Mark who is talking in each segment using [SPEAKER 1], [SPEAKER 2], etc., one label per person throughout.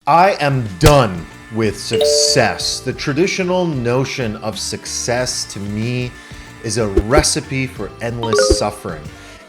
[SPEAKER 1] I am done with success. The traditional notion of success to me is a recipe for endless suffering.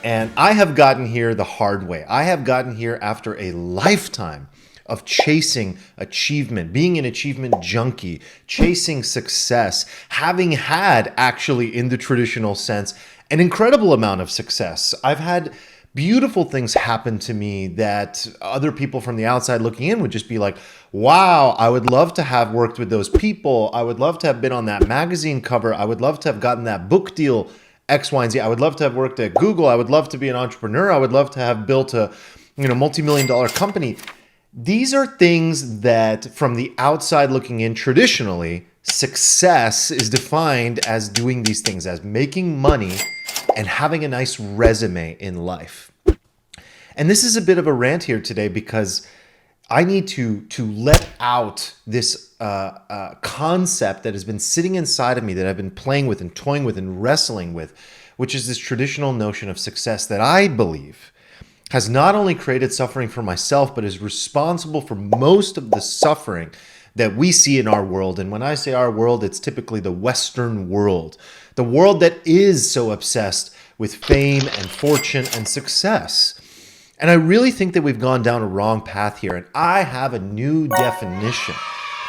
[SPEAKER 1] And I have gotten here the hard way. I have gotten here after a lifetime of chasing achievement, being an achievement junkie, chasing success, having had actually in the traditional sense an incredible amount of success. I've had beautiful things happen to me that other people from the outside looking in would just be like, wow, I would love to have worked with those people. I would love to have been on that magazine cover. I would love to have gotten that book deal, X, Y, and Z. I would love to have worked at Google. I would love to be an entrepreneur. I would love to have built a multi-million-dollar company. These are things that from the outside looking in, traditionally, success is defined as doing these things, as making money and having a nice resume in life. And this is a bit of a rant here today because I need to let out this concept that has been sitting inside of me that I've been playing with and toying with and wrestling with, which is this traditional notion of success that I believe has not only created suffering for myself, but is responsible for most of the suffering that we see in our world. And when I say our world, it's typically the Western world, the world that is so obsessed with fame and fortune and success. And I really think that we've gone down a wrong path here. And I have a new definition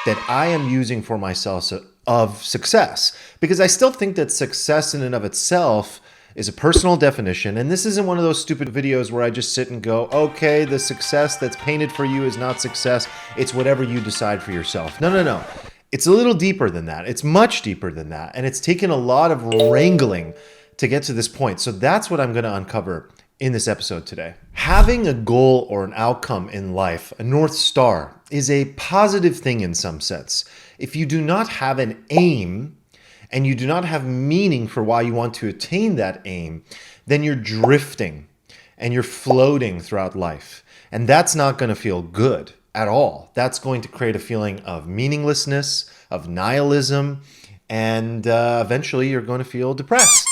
[SPEAKER 1] that I am using for myself of success, because I still think that success in and of itself is a personal definition. And this isn't one of those stupid videos where I just sit and go, okay, the success that's painted for you is not success. It's whatever you decide for yourself. No. It's a little deeper than that. It's much deeper than that. And it's taken a lot of wrangling to get to this point. So that's what I'm going to uncover in this episode today. Having a goal or an outcome in life, a North Star, is a positive thing in some sense. If you do not have an aim, and you do not have meaning for why you want to attain that aim, then you're drifting and you're floating throughout life. And that's not going to feel good at all. That's going to create a feeling of meaninglessness, of nihilism, and eventually you're going to feel depressed.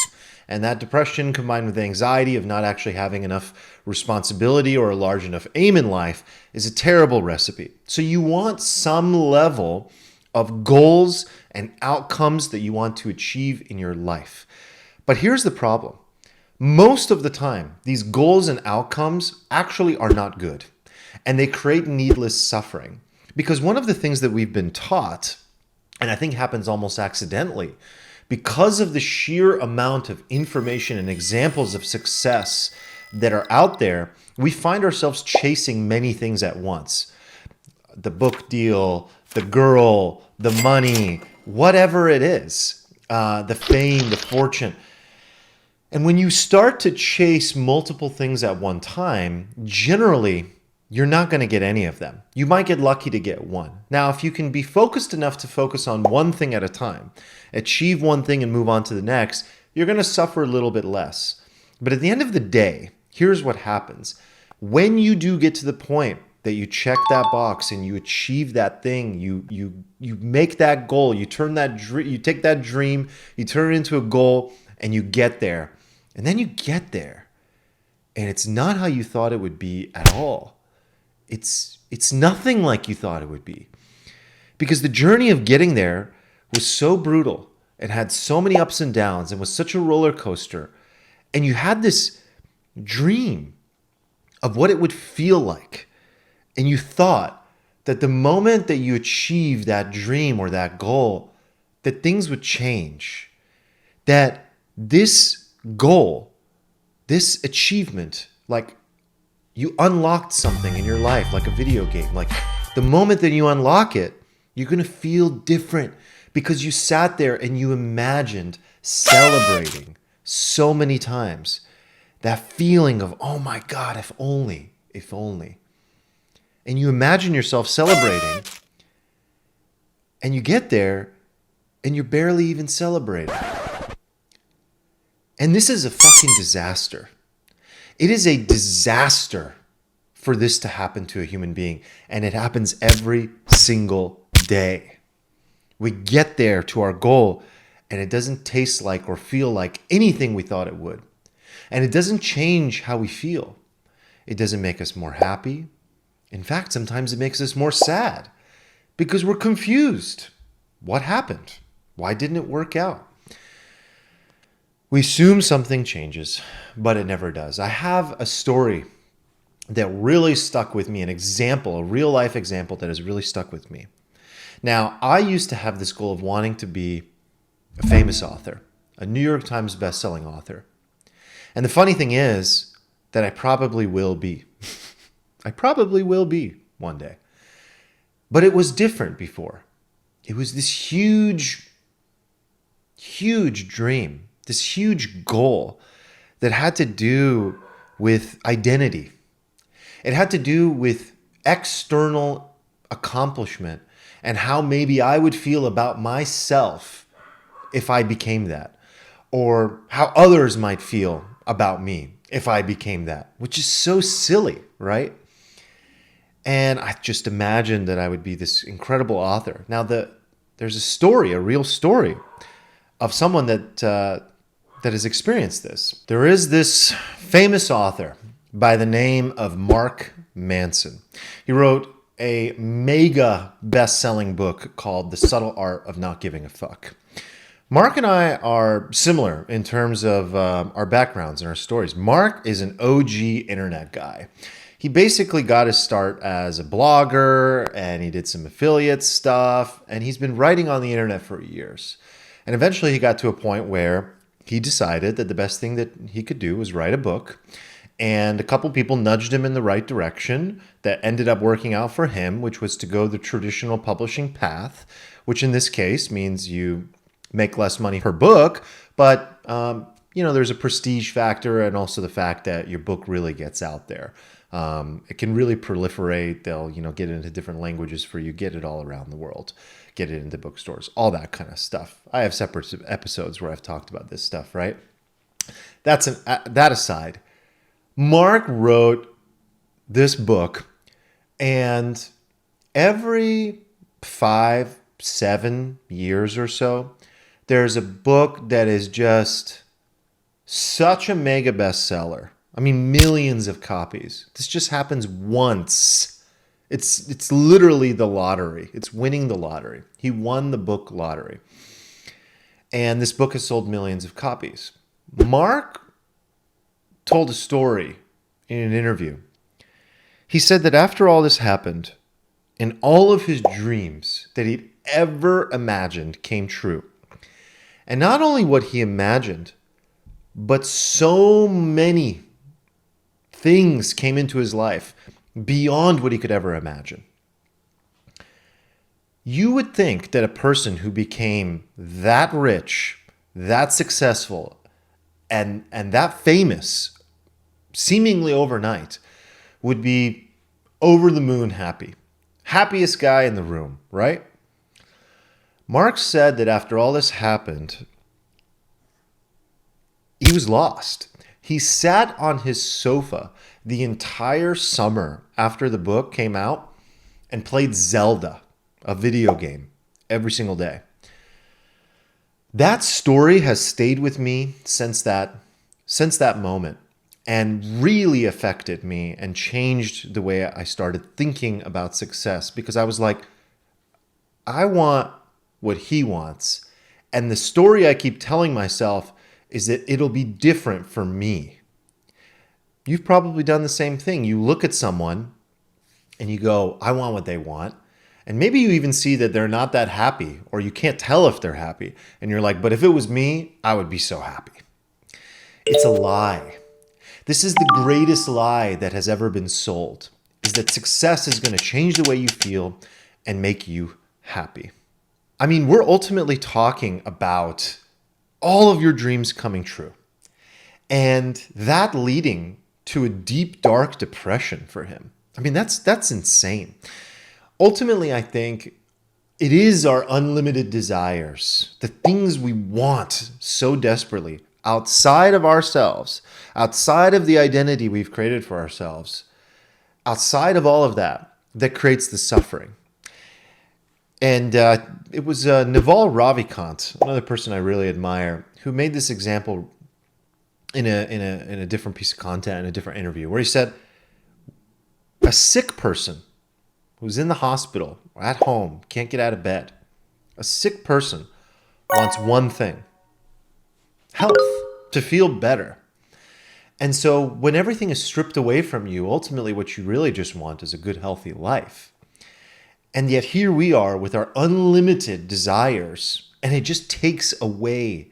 [SPEAKER 1] And that depression combined with the anxiety of not actually having enough responsibility or a large enough aim in life is a terrible recipe. So you want some level of goals and outcomes that you want to achieve in your life. But here's the problem. Most of the time, these goals and outcomes actually are not good, and they create needless suffering. Because one of the things that we've been taught, and I think happens almost accidentally, because of the sheer amount of information and examples of success that are out there, we find ourselves chasing many things at once. The book deal, the girl, the money, whatever it is, the fame, the fortune. And when you start to chase multiple things at one time, generally, you're not going to get any of them. You might get lucky to get one. Now, if you can be focused enough to focus on one thing at a time, achieve one thing and move on to the next, you're going to suffer a little bit less. But at the end of the day, here's what happens. When you do get to the point that you check that box and you achieve that thing, you make that goal, you take that dream, you turn it into a goal, and you get there. And then you get there, and it's not how you thought it would be at all. It's nothing like you thought it would be. Because the journey of getting there was so brutal and had so many ups and downs and was such a roller coaster. And you had this dream of what it would feel like. And you thought that the moment that you achieved that dream or that goal, that things would change. That this goal, this achievement, like you unlocked something in your life, like a video game. Like the moment that you unlock it, you're going to feel different because you sat there and you imagined celebrating so many times. That feeling of, oh my God, if only. And you imagine yourself celebrating, and you get there, and you're barely even celebrating. And this is a fucking disaster. It is a disaster for this to happen to a human being, and it happens every single day. We get there to our goal, and it doesn't taste like or feel like anything we thought it would. And it doesn't change how we feel. It doesn't make us more happy. In fact, sometimes it makes us more sad because we're confused. What happened? Why didn't it work out? We assume something changes, but it never does. I have a story that really stuck with me, an example, a real life example that has really stuck with me. Now, I used to have this goal of wanting to be a famous author, a New York Times bestselling author. And the funny thing is that I probably will be. I probably will be one day. But it was different before. It was this huge, huge dream, this huge goal that had to do with identity. It had to do with external accomplishment and how maybe I would feel about myself if I became that, or how others might feel about me if I became that, which is so silly, right? And I just imagined that I would be this incredible author. Now, there's a story, a real story, of someone that has experienced this. There is this famous author by the name of Mark Manson. He wrote a mega best-selling book called The Subtle Art of Not Giving a Fuck. Mark and I are similar in terms of our backgrounds and our stories. Mark is an OG internet guy. He basically got his start as a blogger, and he did some affiliate stuff, and he's been writing on the internet for years. And eventually he got to a point where he decided that the best thing that he could do was write a book. And a couple people nudged him in the right direction that ended up working out for him, which was to go the traditional publishing path, which in this case means you make less money per book, but there's a prestige factor and also the fact that your book really gets out there. It can really proliferate. They'll get it into different languages for you, get it all around the world, get it into bookstores, all that kind of stuff. I have separate episodes where I've talked about this stuff, right? That aside, Mark wrote this book, and every 5-7 years or so, there's a book that is just such a mega bestseller. I mean, millions of copies. This just happens once. It's literally the lottery. It's winning the lottery. He won the book lottery. And this book has sold millions of copies. Mark told a story in an interview. He said that after all this happened, and all of his dreams that he'd ever imagined came true. And not only what he imagined, but so many things came into his life beyond what he could ever imagine. You would think that a person who became that rich, that successful, and that famous, seemingly overnight, would be over the moon happy. Happiest guy in the room, right? Mark said that after all this happened, he was lost. He sat on his sofa the entire summer after the book came out and played Zelda, a video game, every single day. That story has stayed with me since that moment and really affected me and changed the way I started thinking about success, because I was like, I want what he wants. And the story I keep telling myself is that it'll be different for me. You've probably done the same thing. You look at someone and you go, I want what they want. And maybe you even see that they're not that happy, or you can't tell if they're happy. And you're like, but if it was me, I would be so happy. It's a lie. This is the greatest lie that has ever been sold, is that success is going to change the way you feel and make you happy. I mean, we're ultimately talking about all of your dreams coming true, and that leading to a deep, dark depression for him. I mean, that's insane. Ultimately, I think it is our unlimited desires, the things we want so desperately outside of ourselves, outside of the identity we've created for ourselves, outside of all of that, that creates the suffering. And it was Naval Ravikant, another person I really admire, who made this example in a different piece of content, in a different interview, where he said, A sick person who's in the hospital or at home, can't get out of bed. A sick person wants one thing: health, to feel better. And so when everything is stripped away from you, ultimately what you really just want is a good, healthy life. And yet here we are with our unlimited desires, and it just takes away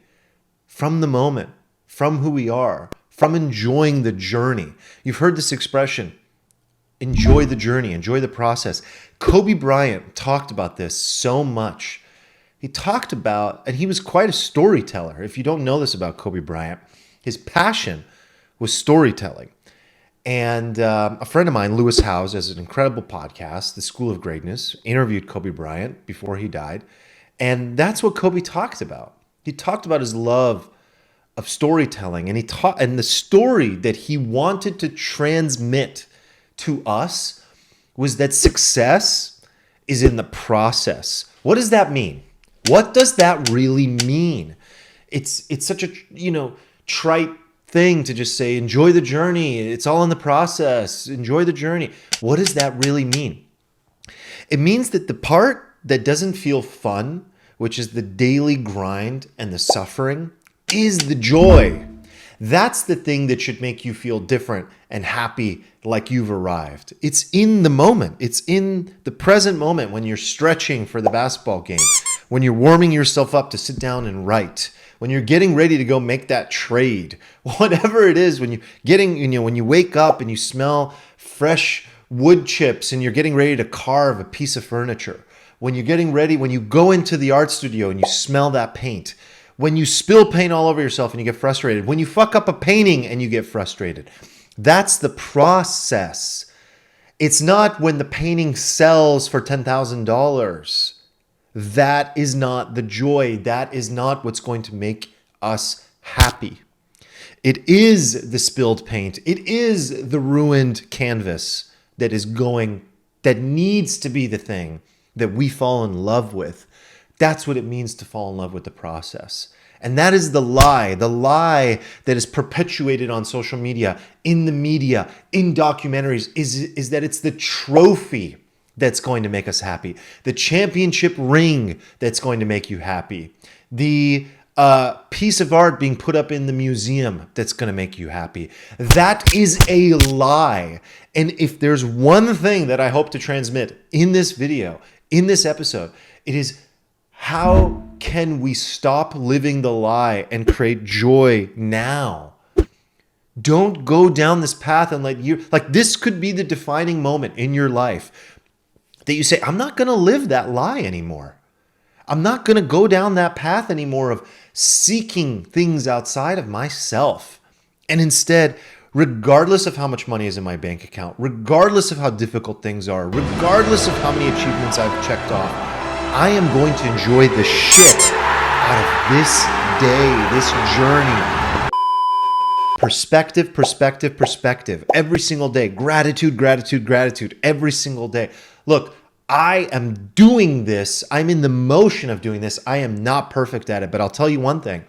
[SPEAKER 1] from the moment, from who we are, from enjoying the journey. You've heard this expression, enjoy the journey, enjoy the process. Kobe Bryant talked about this so much. He talked about, and he was quite a storyteller. If you don't know this about Kobe Bryant, his passion was storytelling. And a friend of mine, Lewis Howes, has an incredible podcast, The School of Greatness, interviewed Kobe Bryant before he died. And that's what Kobe talked about. He talked about his love of storytelling, and the story that he wanted to transmit to us was that success is in the process. What does that mean? What does that really mean? It's such a, trite thing to just say, enjoy the journey. It's all in the process. Enjoy the journey. What does that really mean? It means that the part that doesn't feel fun, which is the daily grind and the suffering, is the joy. That's the thing that should make you feel different and happy, like you've arrived. It's in the moment. It's in the present moment when you're stretching for the basketball game, when you're warming yourself up to sit down and write, when you're getting ready to go make that trade, whatever it is, when you wake up and you smell fresh wood chips and you're getting ready to carve a piece of furniture, when you go into the art studio and you smell that paint, when you spill paint all over yourself and you get frustrated, when you fuck up a painting and you get frustrated. That's the process. It's not when the painting sells for $10,000. That is not the joy. That is not what's going to make us happy. It is the spilled paint. It is the ruined canvas that needs to be the thing that we fall in love with. That's what it means to fall in love with the process. And that is the lie that is perpetuated on social media, in the media, in documentaries, is that it's the trophy that's going to make us happy, the championship ring that's going to make you happy, the piece of art being put up in the museum that's going to make you happy. That is a lie. And if there's one thing that I hope to transmit in this video, in this episode, it is, how can we stop living the lie and create joy now? Don't go down this path and this could be the defining moment in your life that you say, I'm not going to live that lie anymore. I'm not going to go down that path anymore of seeking things outside of myself. And instead, regardless of how much money is in my bank account, regardless of how difficult things are, regardless of how many achievements I've checked off, I am going to enjoy the shit out of this day, this journey. Perspective, perspective, perspective. Every single day. Gratitude, gratitude, gratitude. Every single day. Look, I am doing this. I'm in the motion of doing this. I am not perfect at it, but I'll tell you one thing.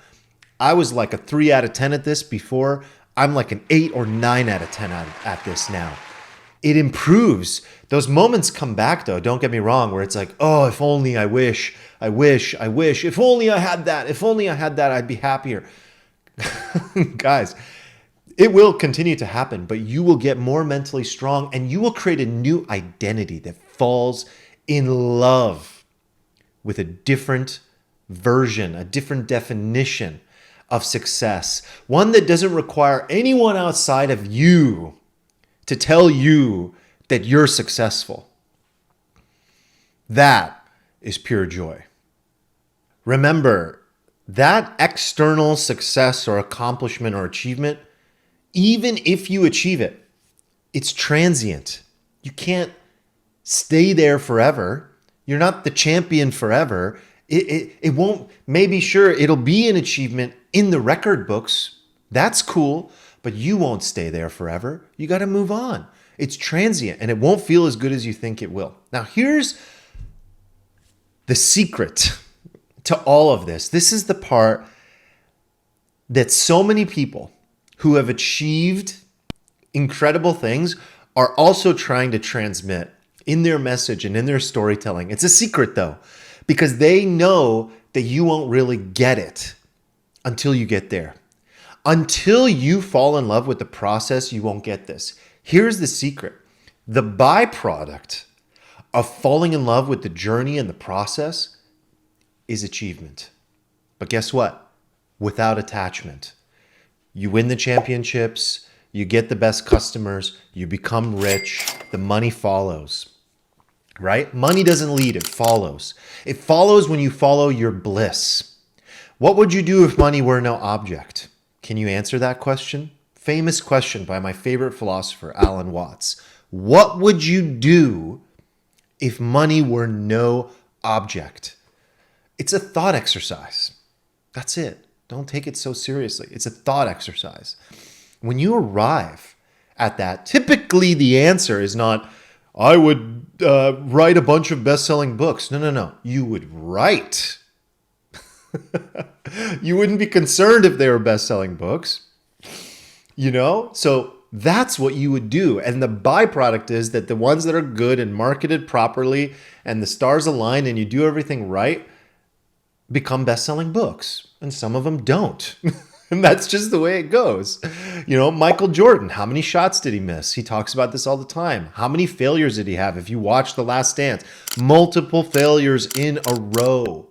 [SPEAKER 1] I was like a 3 out of 10 at this before. I'm like an 8 or 9 out of 10 at this now. It improves. Those moments come back though, don't get me wrong, where it's like, oh, if only I wish, if only I had that, I'd be happier. Guys, it will continue to happen, but you will get more mentally strong and you will create a new identity that falls in love with a different version, a different definition of success. One that doesn't require anyone outside of you to tell you that you're successful. That is pure joy. Remember, that external success or accomplishment or achievement, even if you achieve it, it's transient. You can't stay there forever. You're not the champion forever. It won't, maybe sure, it'll be an achievement in the record books. That's cool, but you won't stay there forever. You got to move on. It's transient and it won't feel as good as you think it will. Now, here's the secret to all of this. This is the part that so many people who have achieved incredible things are also trying to transmit in their message and in their storytelling. It's a secret though, because they know that you won't really get it until you get there. Until you fall in love with the process, you won't get this. Here's the secret. The byproduct of falling in love with the journey and the process is achievement. But guess what? Without attachment. You win the championships, you get the best customers, you become rich, the money follows. Right? Money doesn't lead, it follows. It follows when you follow your bliss. What would you do if money were no object? Can you answer that question? Famous question by my favorite philosopher, Alan Watts. What would you do if money were no object? It's a thought exercise. That's it. Don't take it so seriously. It's a thought exercise. When you arrive at that, typically the answer is not, I would write a bunch of best-selling books. No. You would write. You wouldn't be concerned if they were best-selling books. So that's what you would do. And the byproduct is that the ones that are good and marketed properly and the stars align and you do everything right become best-selling books. And some of them don't. And that's just the way it goes. Michael Jordan, how many shots did he miss? He talks about this all the time. How many failures did he have? If you watch The Last Dance, multiple failures in a row.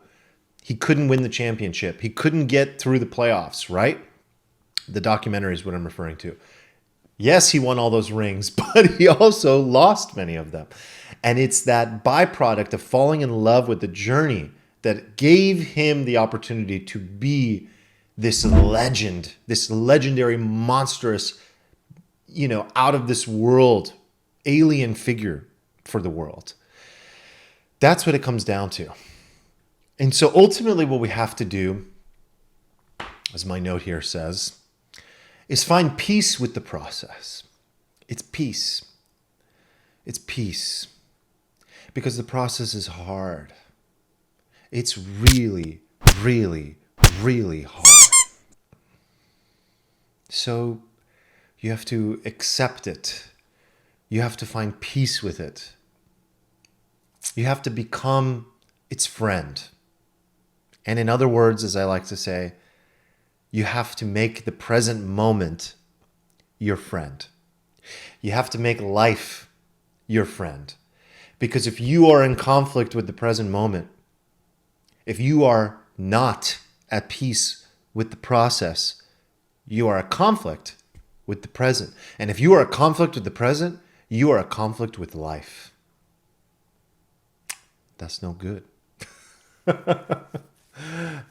[SPEAKER 1] He couldn't win the championship. He couldn't get through the playoffs, right? The documentary is what I'm referring to. Yes, he won all those rings, but he also lost many of them. And it's that byproduct of falling in love with the journey that gave him the opportunity to be this legend, this legendary, monstrous, out of this world, alien figure for the world. That's what it comes down to. And so ultimately what we have to do, as my note here says, is find peace with the process. It's peace. It's peace. Because the process is hard. It's really, really, really hard. So you have to accept it. You have to find peace with it. You have to become its friend. And in other words, as I like to say, you have to make the present moment your friend. You have to make life your friend. Because if you are in conflict with the present moment, if you are not at peace with the process, you are a conflict with the present. And if you are a conflict with the present, you are a conflict with life. That's no good.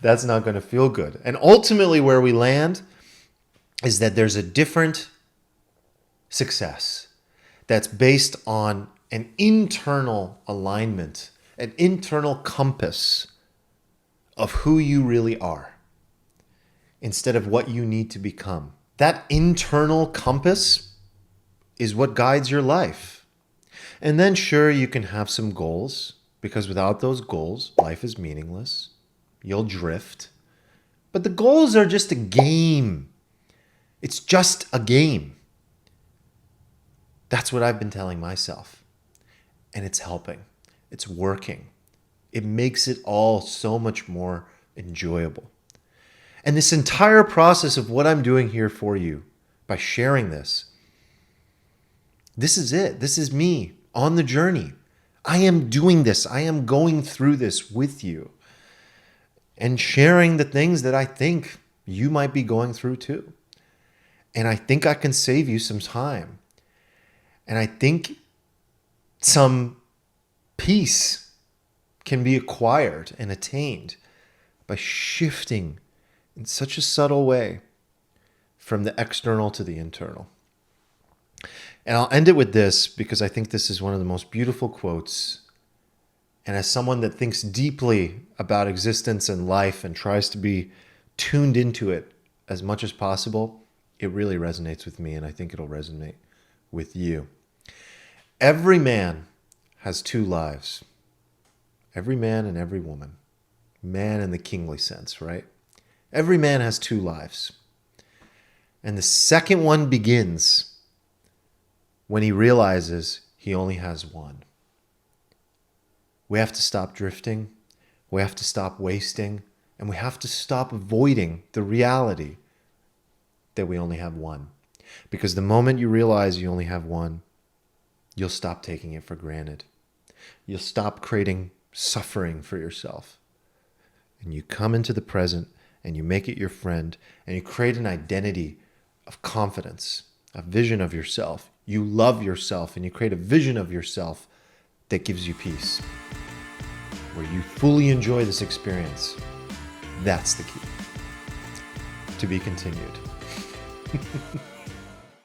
[SPEAKER 1] That's not going to feel good. And ultimately where we land is that there's a different success that's based on an internal alignment, an internal compass of who you really are instead of what you need to become. That internal compass is what guides your life. And then sure, you can have some goals, because without those goals, life is meaningless. You'll drift. But the goals are just a game. It's just a game. That's what I've been telling myself. And it's helping. It's working. It makes it all so much more enjoyable. And this entire process of what I'm doing here for you, by sharing this is it. This is me on the journey. I am doing this. I am going through this with you and sharing the things that I think you might be going through too. And I think I can save you some time. And I think some peace can be acquired and attained by shifting in such a subtle way from the external to the internal. And I'll end it with this because I think this is one of the most beautiful quotes. And as someone that thinks deeply about existence and life and tries to be tuned into it as much as possible, it really resonates with me, and I think it'll resonate with you. Every man has two lives. Every man and every woman. Man in the kingly sense, right? Every man has two lives. And the second one begins when he realizes he only has one. We have to stop drifting, we have to stop wasting, and we have to stop avoiding the reality that we only have one. Because the moment you realize you only have one, you'll stop taking it for granted. You'll stop creating suffering for yourself. And you come into the present and you make it your friend and you create an identity of confidence, a vision of yourself. You love yourself and you create a vision of yourself that gives you peace, where you fully enjoy this experience. That's the key. To be continued.